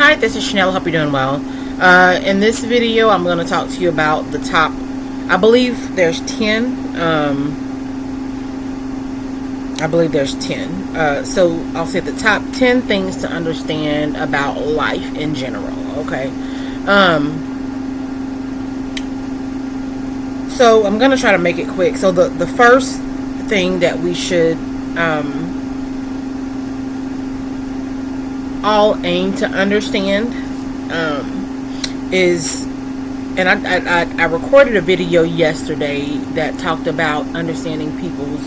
Hi, this is Chanel. Hope you're doing well. In this video, I'm going to talk to you about the top, I believe there's 10. I believe there's 10. So I'll say the top 10 things to understand about life in general. Okay. So I'm going to try to make it quick. So the first thing that we should all aim to understand is, and I recorded a video yesterday that talked about understanding people's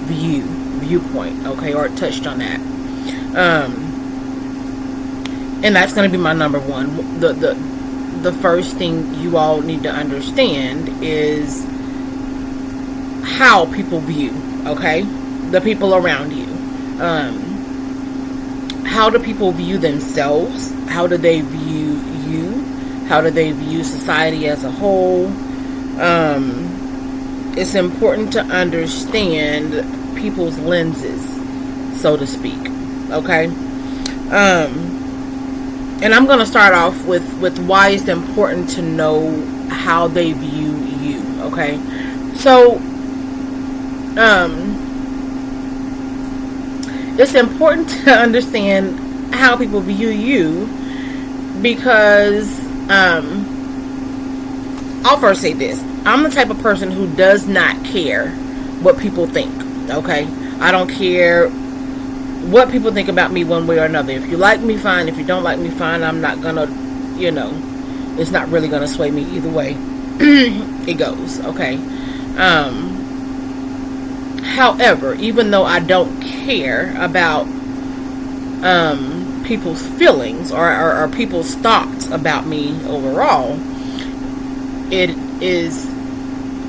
viewpoint, okay, or it touched on that, and that's going to be my number one. The first thing you all need to understand is how people view, okay, the people around you. How do people view themselves? How do they view you? How do they view society as a whole? It's important to understand people's lenses, so to speak. Okay? And I'm going to start off with why it's important to know how they view you. Okay? So, it's important to understand how people view you because I'll first say this. I'm the type of person who does not care what people think. Okay? I don't care what people think about me one way or another. If you like me, fine. If you don't like me, fine. I'm not gonna, it's not really gonna sway me either way. It goes. Okay? However, even though I don't care about people's feelings or people's thoughts about me overall,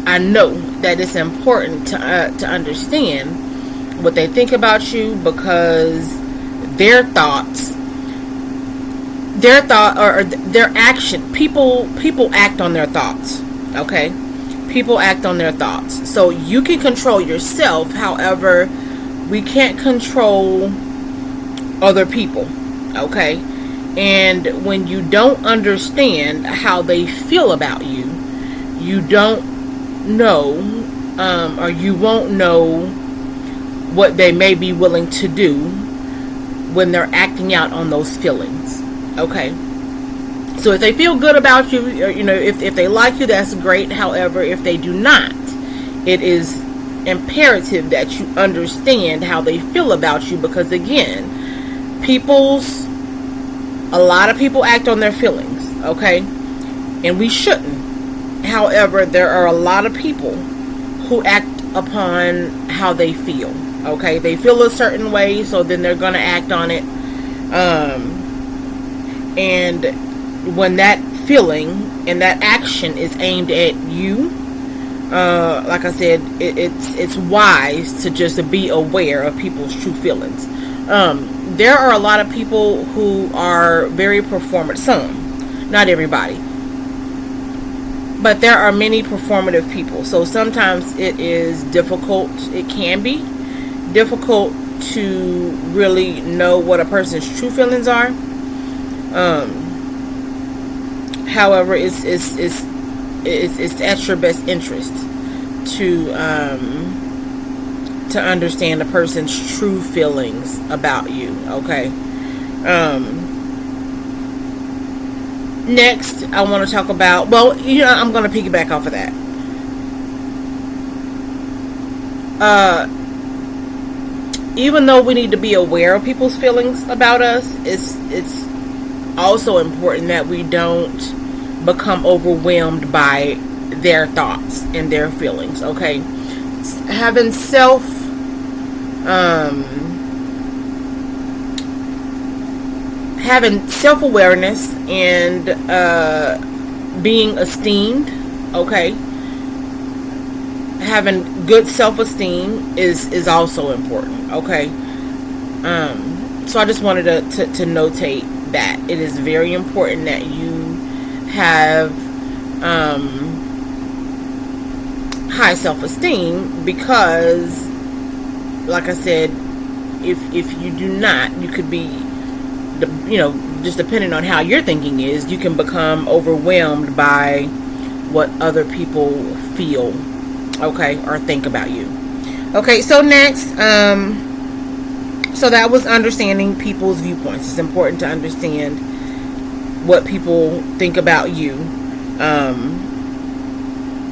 I know that it's important to understand what they think about you, because their action, people act on their thoughts, okay? People act on their thoughts. So you can control yourself. However, we can't control other people. Okay? And when you don't understand how they feel about you, you don't know, or you won't know what they may be willing to do when they're acting out on those feelings. Okay? So if they feel good about you, if they like you, that's great. However, if they do not, it is imperative that you understand how they feel about you, because again, a lot of people act on their feelings, okay? And we shouldn't. However, there are a lot of people who act upon how they feel, okay? They feel a certain way, so then they're going to act on it. And when that feeling and that action is aimed at you, like I said, it's wise to just be aware of people's true feelings. There are a lot of people who are very performative. Some, not everybody, but there are many performative people. So sometimes it is difficult. It can be difficult to really know what a person's true feelings are. However, it's at your best interest to understand a person's true feelings about you. Okay. Next, I want to talk about. Well, I'm going to piggyback off of that. Even though we need to be aware of people's feelings about us, it's also important that we don't become overwhelmed by their thoughts and their feelings. Okay, having self-awareness and being esteemed. Okay, having good self-esteem is also important. Okay, so I just wanted to notate that it is very important that you have high self-esteem, because like I said, if you do not, you could be just depending on how your thinking is, you can become overwhelmed by what other people feel, okay, or think about you. Okay, so next, so that was understanding people's viewpoints. It's important to understand what people think about you,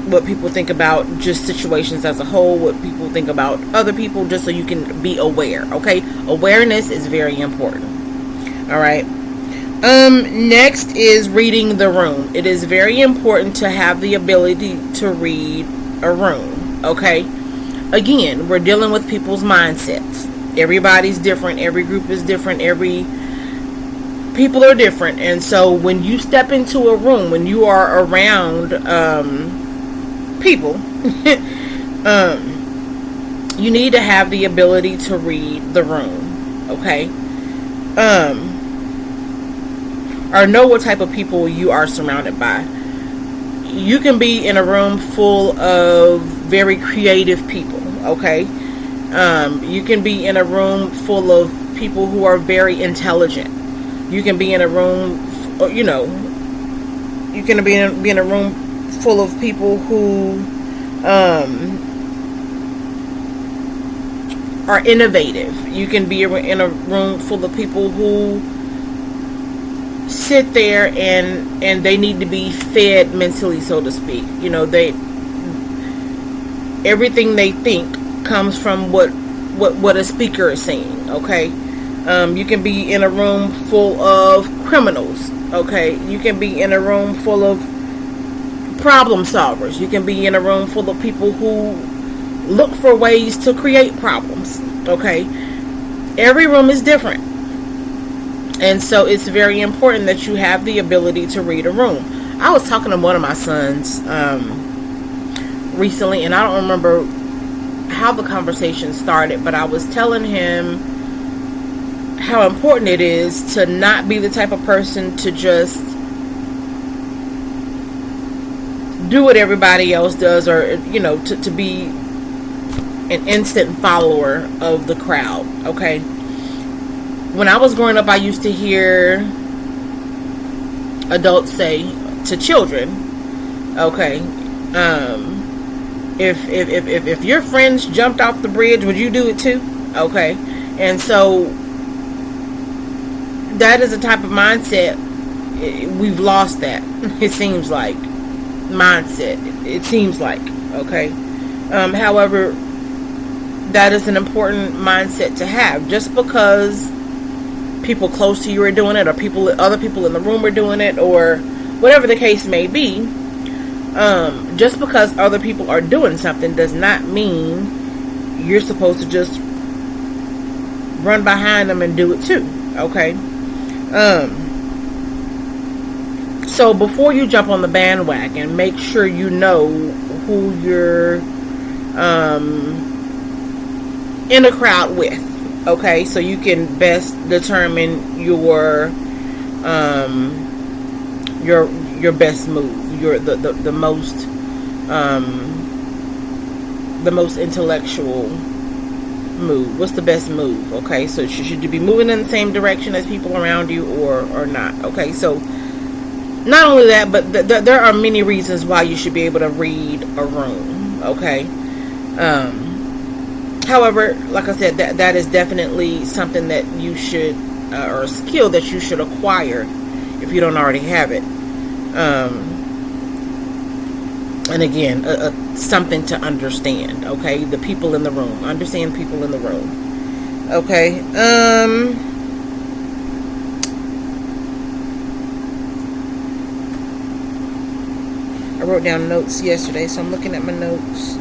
what people think about just situations as a whole, what people think about other people, just so you can be aware, okay? Awareness is very important. All right. Next is reading the room. It is very important to have the ability to read a room, okay? Again, we're dealing with people's mindsets. Everybody's different. Every group is different. People are different. And so when you step into a room, when you are around people, you need to have the ability to read the room, okay? Or know what type of people you are surrounded by. You can be in a room full of very creative people, okay? You can be in a room full of people who are very intelligent. You can be in a room, you can be in a room full of people who are innovative. You can be in a room full of people who sit there and they need to be fed mentally, so to speak. Everything they think comes from what a speaker is saying, okay? You can be in a room full of criminals, okay? You can be in a room full of problem solvers. You can be in a room full of people who look for ways to create problems, okay? Every room is different. And so it's very important that you have the ability to read a room. I was talking to one of my sons recently, and I don't remember how the conversation started, but I was telling him how important it is to not be the type of person to just do what everybody else does, or to be an instant follower of the crowd, okay? When I was growing up, I used to hear adults say to children, okay, if your friends jumped off the bridge, would you do it too? Okay. And so that is a type of mindset. We've lost that. It seems like mindset. It seems like, okay. However, that is an important mindset to have. Just because people close to you are doing it, or other people in the room are doing it, or whatever the case may be, just because other people are doing something does not mean you're supposed to just run behind them and do it too, okay? So before you jump on the bandwagon, make sure you know who you're in a crowd with, okay? So you can best determine your best move, the most intellectual move. What's the best move? Okay, so should you be moving in the same direction as people around you, or not? Okay, so not only that, but there are many reasons why you should be able to read a room. Okay. However, like I said, that is definitely something that you should, or a skill that you should acquire if you don't already have it. And again, something to understand, okay? The people in the room. Understand people in the room. Okay. I wrote down notes yesterday, so I'm looking at my notes.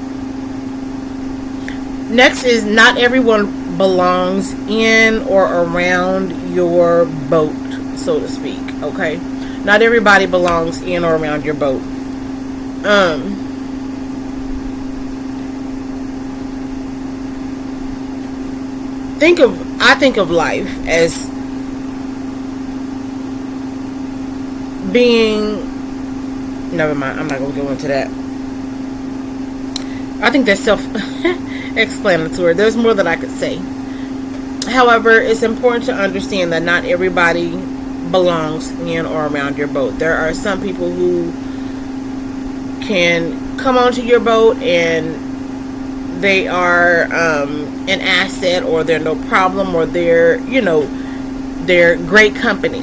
Next is, not everyone belongs in or around your boat, so to speak, okay? Not everybody belongs in or around your boat. I think of life as being, never mind, I'm not going to go into that. I think that's self-explanatory. There's more that I could say. However, it's important to understand that not everybody belongs in or around your boat. There are some people who can come onto your boat and they are an asset, or they're no problem, or they're great company.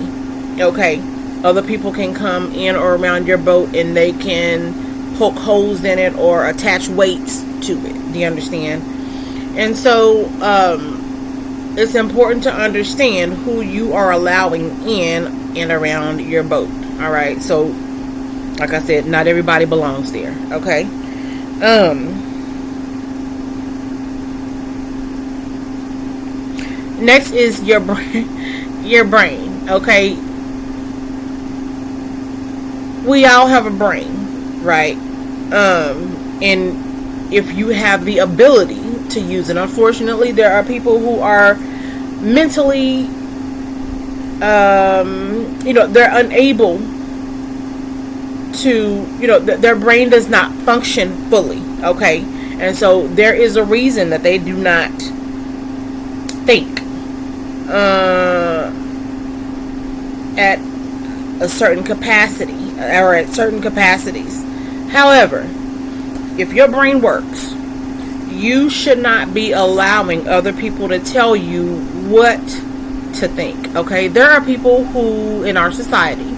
Okay, other people can come in or around your boat and they can poke holes in it or attach weights to it. Do you understand? And so it's important to understand who you are allowing in and around your boat. All right, so like I said, not everybody belongs there. Okay. Next is your brain. Your brain. Okay. We all have a brain, right? And if you have the ability to use it, unfortunately, there are people who are mentally, they're unable to, their brain does not function fully. Okay. And so there is a reason that they do not think at a certain capacity, or at certain capacities. However, if your brain works, you should not be allowing other people to tell you what to think. Okay, there are people who in our society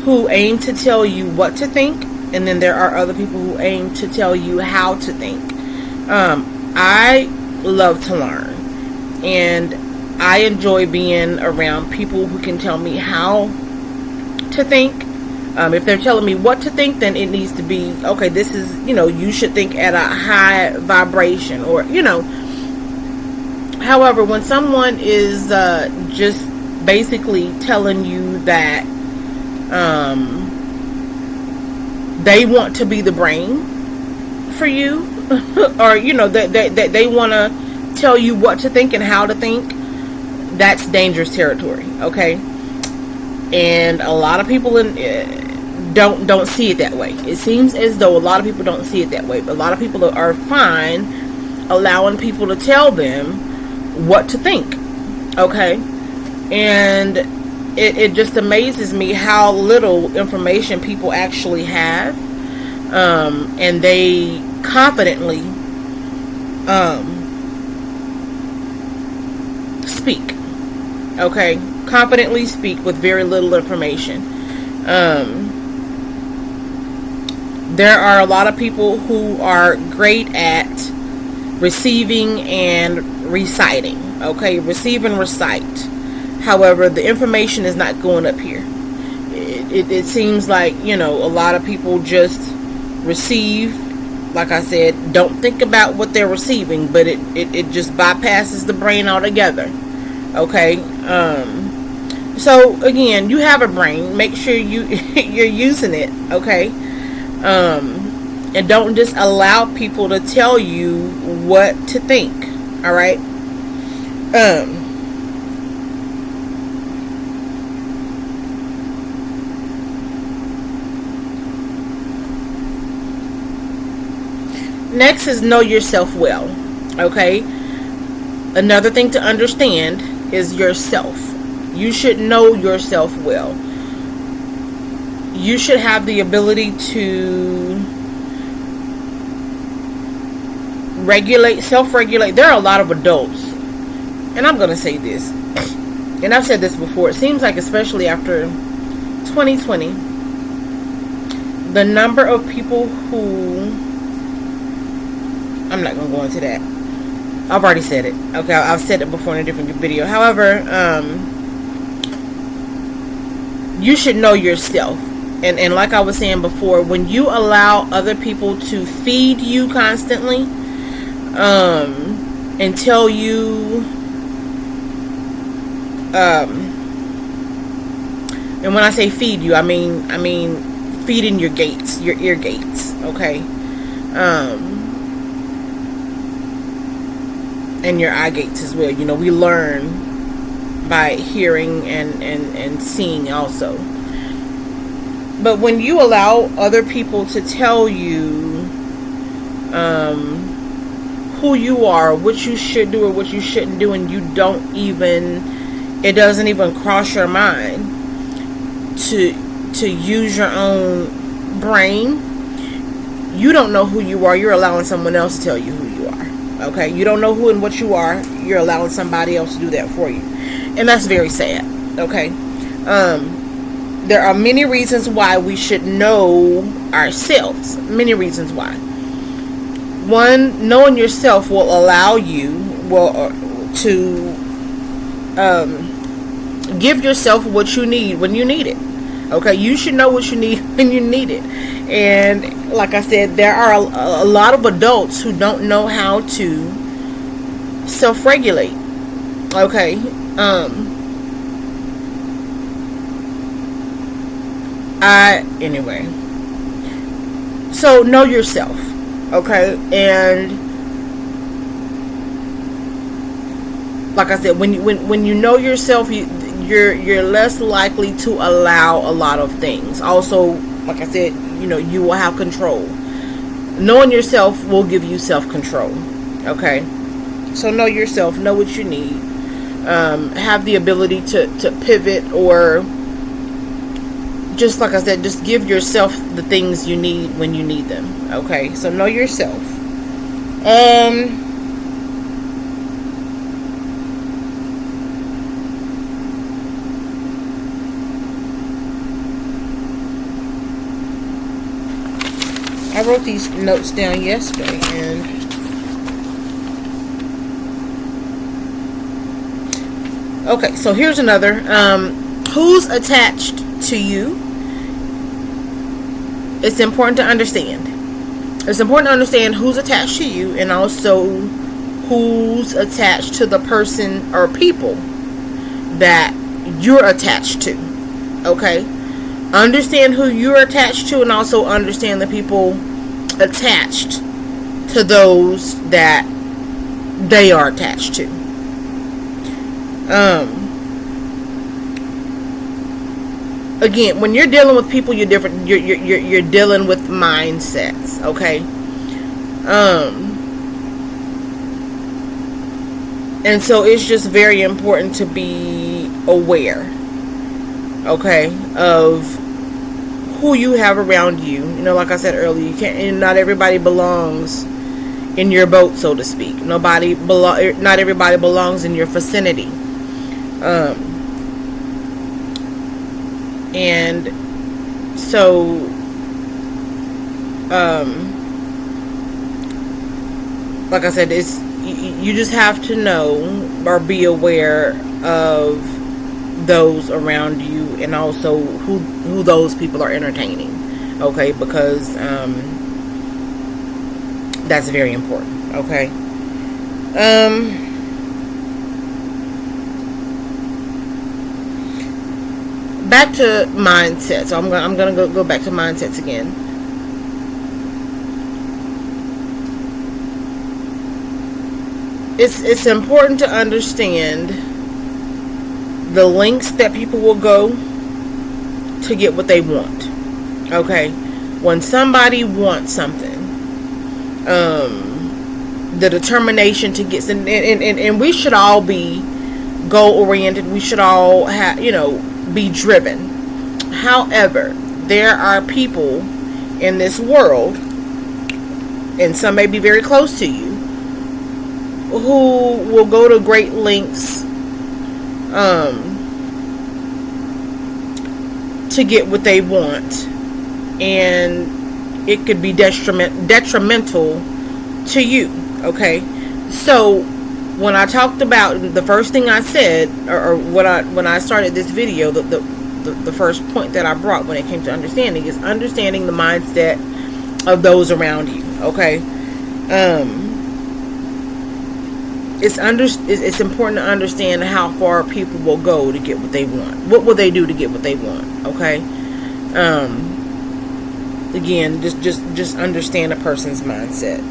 who aim to tell you what to think, and then there are other people who aim to tell you how to think. I love to learn, and I enjoy being around people who can tell me how to think. If they're telling me what to think, then it needs to be, okay, this is, you should think at a high vibration, or, However, when someone is just basically telling you that they want to be the brain for you, or, that they want to tell you what to think and how to think, that's dangerous territory. Okay. And a lot of people don't see it that way. It seems as though a lot of people don't see it that way, but a lot of people are fine allowing people to tell them what to think. Okay. And it just amazes me how little information people actually have, and they confidently speak. Okay, confidently speak with very little information. There are a lot of people who are great at receiving and reciting. Okay, receive and recite. However, the information is not going up here. It seems like, a lot of people just receive, like I said, don't think about what they're receiving, but it just bypasses the brain altogether. Okay. So again, you have a brain. Make sure you're using it. Okay. And don't just allow people to tell you what to think. All right. Next is know yourself well. Okay. Another thing to understand is yourself. You should know yourself well. You should have the ability to self-regulate. There are a lot of adults, and I'm going to say this, and I've said this before, it seems like especially after 2020, the number of people who, I'm not going to go into that. I've already said it. Okay, I've said it before in a different video. However, you should know yourself. And like I was saying before, when you allow other people to feed you constantly, and tell you, and when I say feed you, I mean feeding your gates, your ear gates, okay, and your eye gates as well. We learn by hearing and seeing also. But when you allow other people to tell you who you are, what you should do or what you shouldn't do, and it doesn't even cross your mind to use your own brain, you don't know who you are. You're allowing someone else to tell you who you are. Okay? You don't know who and what you are. You're allowing somebody else to do that for you. And that's very sad. Okay? There are many reasons why we should know ourselves. Many reasons why. One, knowing yourself will allow you to give yourself what you need when you need it. Okay, you should know what you need when you need it. And like I said, there are a lot of adults who don't know how to self-regulate. Okay, anyway. So know yourself. Okay, and like I said, when you know yourself, you're less likely to allow a lot of things. Also, like I said, you will have control. Knowing yourself will give you self-control. Okay, so know yourself, know what you need, have the ability to pivot, or just like I said, just give yourself the things you need when you need them. Okay, so know yourself. I wrote these notes down yesterday, and okay, so here's another. Who's attached to you? It's important to understand. It's important to understand who's attached to you, and also who's attached to the person or people that you're attached to. Okay? Understand who you're attached to, and also understand the people attached to those that they are attached to. Again, when you're dealing with people, you're different. You're dealing with mindsets, okay? And so it's just very important to be aware, okay, of who you have around you. Like I said earlier, not everybody belongs in your boat, so to speak. Not everybody belongs in your vicinity. And so, like I said, you just have to know or be aware of those around you, and also who those people are entertaining. Okay, because that's very important. Okay. Back to mindset. So I'm gonna go back to mindsets again. It's important to understand the lengths that people will go to get what they want. Okay, when somebody wants something, the determination to get, and we should all be goal oriented. We should all have, be driven. However, there are people in this world, and some may be very close to you, who will go to great lengths to get what they want, and it could be detrimental to you. Okay, so when I talked about the first thing I said, or when I started this video, the first point that I brought when it came to understanding is understanding the mindset of those around you. Okay, it's important to understand how far people will go to get what they want. What will they do to get what they want? Okay, again, just understand a person's mindset.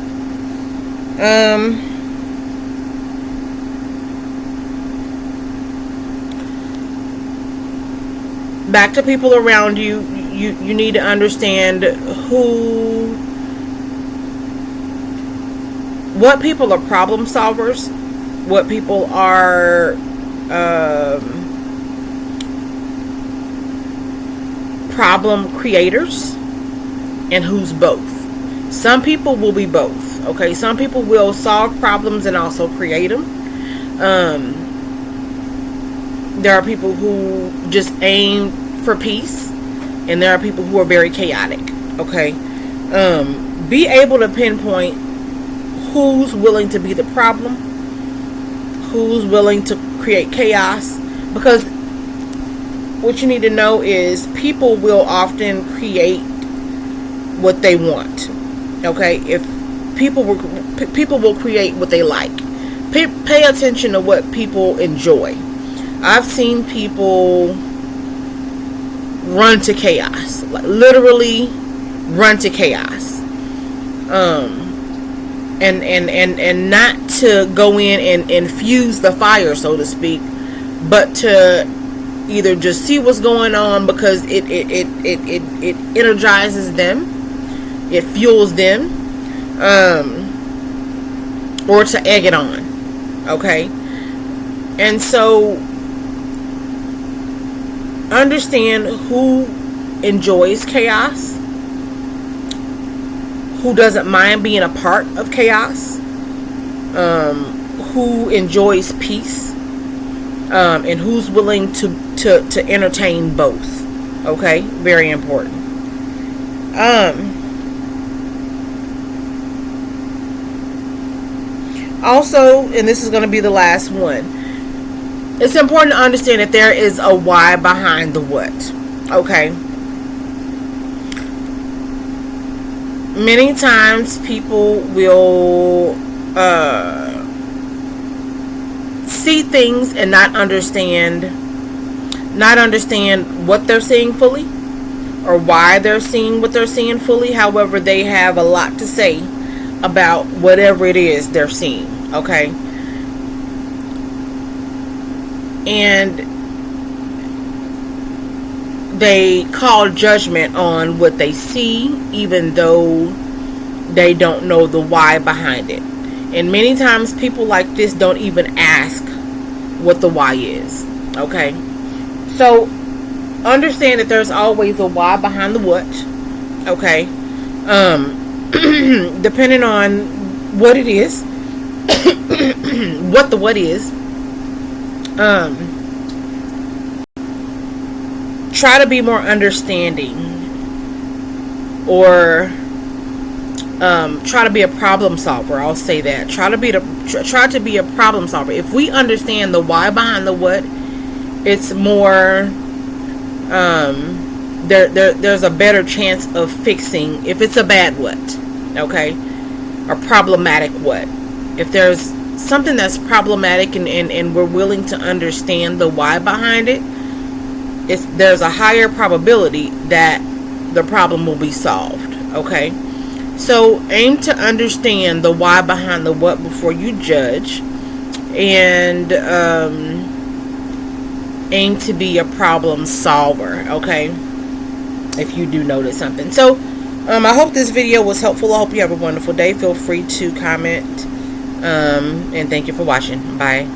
Back to people around you, you need to understand what people are problem solvers, what people are problem creators, and who's both. Some people will be both. Okay, some people will solve problems and also create them. There are people who just aim for peace, and there are people who are very chaotic. Okay, be able to pinpoint who's willing to be the problem, who's willing to create chaos, because what you need to know is people will often create what they want. Okay, if people will create what they like. Pay attention to what people enjoy. I've seen people run to chaos, like literally run to chaos, and not to go in and infuse the fire, so to speak, but to either just see what's going on because it energizes them, it fuels them, or to egg it on. Okay, and so understand who enjoys chaos, who doesn't mind being a part of chaos, who enjoys peace, and who's willing to entertain both. Okay, very important. Also, and this is going to be the last one, it's important to understand that there is a why behind the what. Okay, many times people will see things and not understand what they're seeing fully, or why they're seeing what they're seeing fully. However, they have a lot to say about whatever it is they're seeing. Okay, and they call judgment on what they see, even though they don't know the why behind it. And many times people like this don't even ask what the why is. Okay, so understand that there's always a why behind the what. Okay, depending on what it is, what the what is, try to be more understanding, or try to be a problem solver. I'll say that. Try to be a problem solver. If we understand the why behind the what, it's more there's a better chance of fixing if it's a bad what. Okay, or problematic what. If there's something that's problematic and we're willing to understand the why behind it, there's a higher probability that the problem will be solved. Okay, so aim to understand the why behind the what before you judge, and aim to be a problem solver. Okay, if you do notice something. So I hope this video was helpful. I hope you have a wonderful day. Feel free to comment, and thank you for watching. Bye.